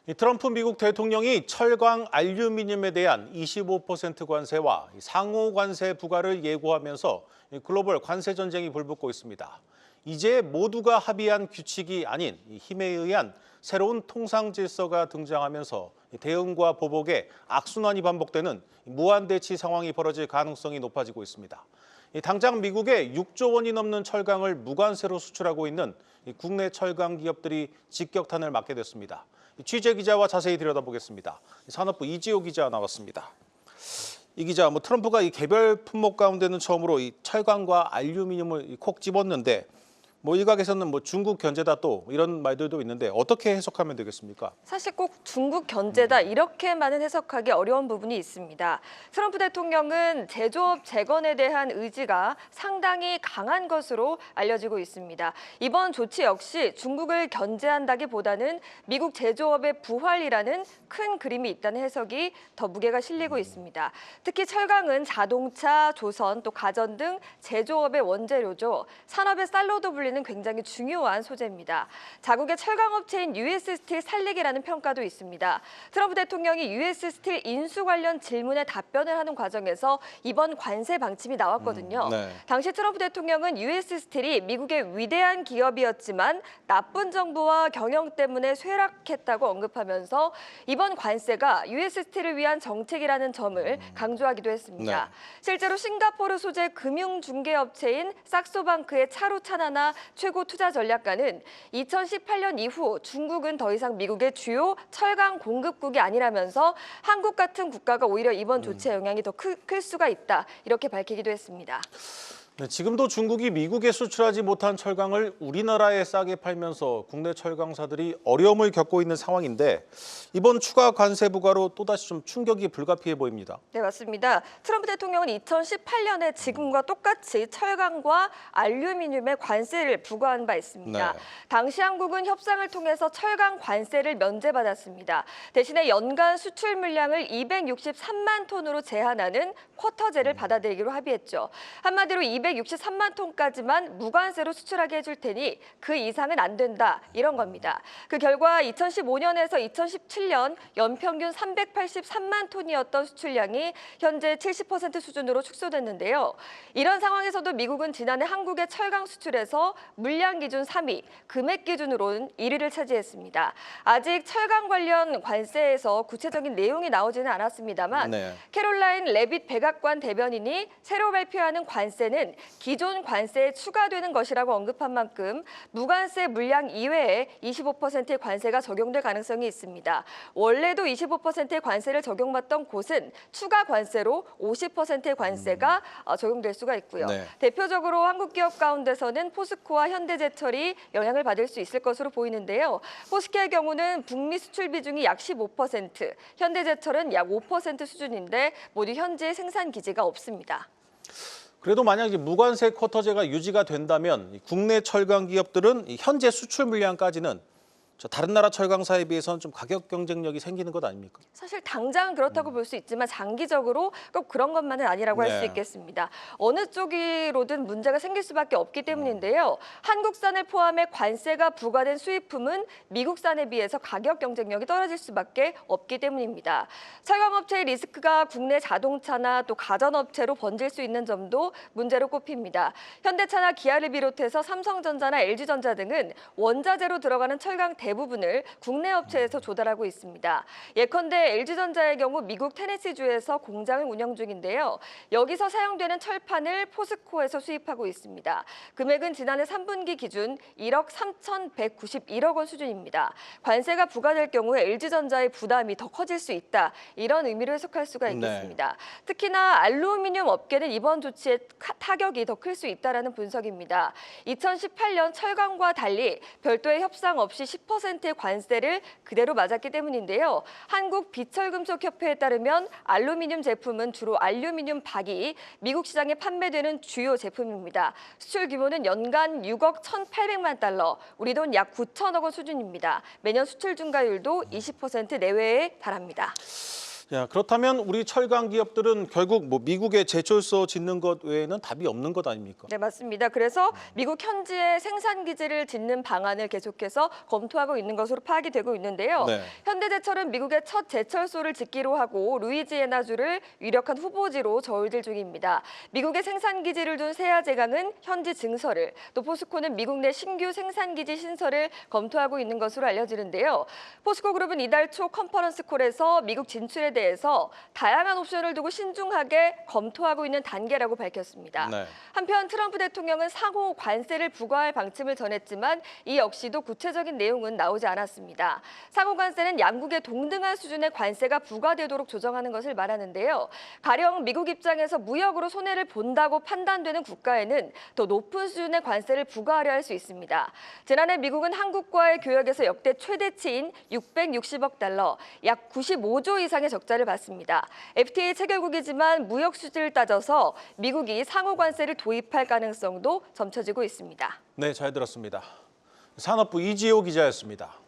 이 트럼프 미국 대통령이 철강 알루미늄에 대한 25% 관세와 상호 관세 부과를 예고하면서 글로벌 관세 전쟁이 불붙고 있습니다. 이제 모두가 합의한 규칙이 아닌 힘에 의한 새로운 통상 질서가 등장하면서 대응과 보복의 악순환이 반복되는 무한대치 상황이 벌어질 가능성이 높아지고 있습니다. 당장 미국에 6조 원이 넘는 철강을 무관세로 수출하고 있는 국내 철강 기업들이 직격탄을 맞게 됐습니다. 취재 기자와 자세히 들여다보겠습니다. 산업부 이지호 기자 나왔습니다. 이 기자, 트럼프가 이 개별 품목 가운데는 처음으로 이 철강과 알루미늄을 콕 집었는데 일각에서는 중국 견제다 또 이런 말들도 있는데 어떻게 해석하면 되겠습니까? 사실 꼭 중국 견제다 이렇게만은 해석하기 어려운 부분이 있습니다. 트럼프 대통령은 제조업 재건에 대한 의지가 상당히 강한 것으로 알려지고 있습니다. 이번 조치 역시 중국을 견제한다기보다는 미국 제조업의 부활이라는 큰 그림이 있다는 해석이 더 무게가 실리고 있습니다. 특히 철강은 자동차, 조선, 또 가전 등 제조업의 원재료죠. 산업의 쌀로도 불리는 굉장히 중요한 소재입니다. 자국의 철강업체인 US 스틸 살리기라는 평가도 있습니다. 트럼프 대통령이 US 스틸 인수 관련 질문에 답변을 하는 과정에서 이번 관세 방침이 나왔거든요. 당시 트럼프 대통령은 US 스틸이 미국의 위대한 기업이었지만 나쁜 정부와 경영 때문에 쇠락했다고 언급하면서 이번 관세가 US 스틸을 위한 정책이라는 점을 강조하기도 했습니다. 실제로 싱가포르 소재 금융중개업체인 삭소방크의 차루 차나나 최고 투자 전략가는 2018년 이후 중국은 더 이상 미국의 주요 철강 공급국이 아니라면서 한국 같은 국가가 오히려 이번 조치의 영향이 더 클 수가 있다 이렇게 밝히기도 했습니다. 지금도 중국이 미국에 수출하지 못한 철강을 우리나라에 싸게 팔면서 국내 철강사들이 어려움을 겪고 있는 상황인데 이번 추가 관세 부과로 또다시 좀 충격이 불가피해 보입니다. 네, 맞습니다. 트럼프 대통령은 2018년에 지금과 똑같이 철강과 알루미늄에 관세를 부과한 바 있습니다. 당시 한국은 협상을 통해서 철강 관세를 면제받았습니다. 대신에 연간 수출 물량을 263만 톤으로 제한하는 쿼터제를 받아들이기로 합의했죠. 한마디로 263만 톤까지만 무관세로 수출하게 해줄 테니 그 이상은 안 된다 이런 겁니다. 그 결과 2015년에서 2017년 연평균 383만 톤이었던 수출량이 현재 70% 수준으로 축소됐는데요. 이런 상황에서도 미국은 지난해 한국의 철강 수출에서 물량 기준 3위, 금액 기준으로는 1위를 차지했습니다. 아직 철강 관련 관세에서 구체적인 내용이 나오지는 않았습니다만 캐롤라인 레빗 백악관 대변인이 새로 발표하는 관세는 기존 관세에 추가되는 것이라고 언급한 만큼 무관세 물량 이외에 25%의 관세가 적용될 가능성이 있습니다. 원래도 25%의 관세를 적용받던 곳은 추가 관세로 50%의 관세가 적용될 수가 있고요. 대표적으로 한국 기업 가운데서는 포스코와 현대제철이 영향을 받을 수 있을 것으로 보이는데요. 포스코의 경우는 북미 수출 비중이 약 15%, 현대제철은 약 5% 수준인데 모두 현재 생산 기지가 없습니다. 그래도 만약 무관세 쿼터제가 유지가 된다면 국내 철강 기업들은 현재 수출 물량까지는 다른 나라 철강사에 비해서는 좀 가격 경쟁력이 생기는 것 아닙니까? 사실 당장은 그렇다고 볼 수 있지만 장기적으로 꼭 그런 것만은 아니라고 할 수 있겠습니다. 어느 쪽으로든 문제가 생길 수밖에 없기 때문인데요. 한국산을 포함해 관세가 부과된 수입품은 미국산에 비해서 가격 경쟁력이 떨어질 수밖에 없기 때문입니다. 철강업체의 리스크가 국내 자동차나 또 가전업체로 번질 수 있는 점도 문제로 꼽힙니다. 현대차나 기아를 비롯해서 삼성전자나 LG전자 등은 원자재로 들어가는 철강 대부분을 국내 업체에서 조달하고 있습니다. 예컨대 LG전자의 경우 미국 테네시주에서 공장을 운영 중인데요. 여기서 사용되는 철판을 포스코에서 수입하고 있습니다. 금액은 지난해 3분기 기준 1억 3,191억 원 수준입니다. 관세가 부과될 경우에 LG전자의 부담이 더 커질 수 있다. 이런 의미로 해석할 수가 있겠습니다. 특히나 알루미늄 업계는 이번 조치의 타격이 더 클 수 있다는 분석입니다. 2018년 철강과 달리 별도의 협상 없이 10%의 관세를 그대로 맞았기 때문인데요. 한국 비철금속협회에 따르면 알루미늄 제품은 주로 알루미늄 박이 미국 시장에 판매되는 주요 제품입니다. 수출 규모는 연간 6억 1,800만 달러, 우리 돈 약 9천억 원 수준입니다. 매년 수출 증가율도 20% 내외에 달합니다. 야, 그렇다면 우리 철강 기업들은 결국 뭐 미국에 제철소 짓는 것 외에는 답이 없는 것 아닙니까? 네, 맞습니다. 그래서 미국 현지에 생산 기지를 짓는 방안을 계속해서 검토하고 있는 것으로 파악이 되고 있는데요. 네. 현대제철은 미국의 첫 제철소를 짓기로 하고 루이지애나주를 유력한 후보지로 저울질 중입니다. 미국의 생산 기지를 둔 세아제강은 현지 증설을, 또 포스코는 미국 내 신규 생산 기지 신설을 검토하고 있는 것으로 알려지는데요. 포스코 그룹은 이달 초 컨퍼런스 콜에서 미국 진출에 대해서 다양한 옵션을 두고 신중하게 검토하고 있는 단계라고 밝혔습니다. 네. 한편 트럼프 대통령은 상호 관세를 부과할 방침을 전했지만 이 역시도 구체적인 내용은 나오지 않았습니다. 상호 관세는 양국의 동등한 수준의 관세가 부과되도록 조정하는 것을 말하는데요. 가령 미국 입장에서 무역으로 손해를 본다고 판단되는 국가에는 더 높은 수준의 관세를 부과하려 할 수 있습니다. 지난해 미국은 한국과의 교역에서 역대 최대치인 660억 달러, 약 95조 이상의 적자를 봤습니다. FTA 체결국이지만 무역 수지를 따져서 미국이 상호 관세를 도입할 가능성도 점쳐지고 있습니다. 네, 잘 들었습니다. 산업부 이지호 기자였습니다.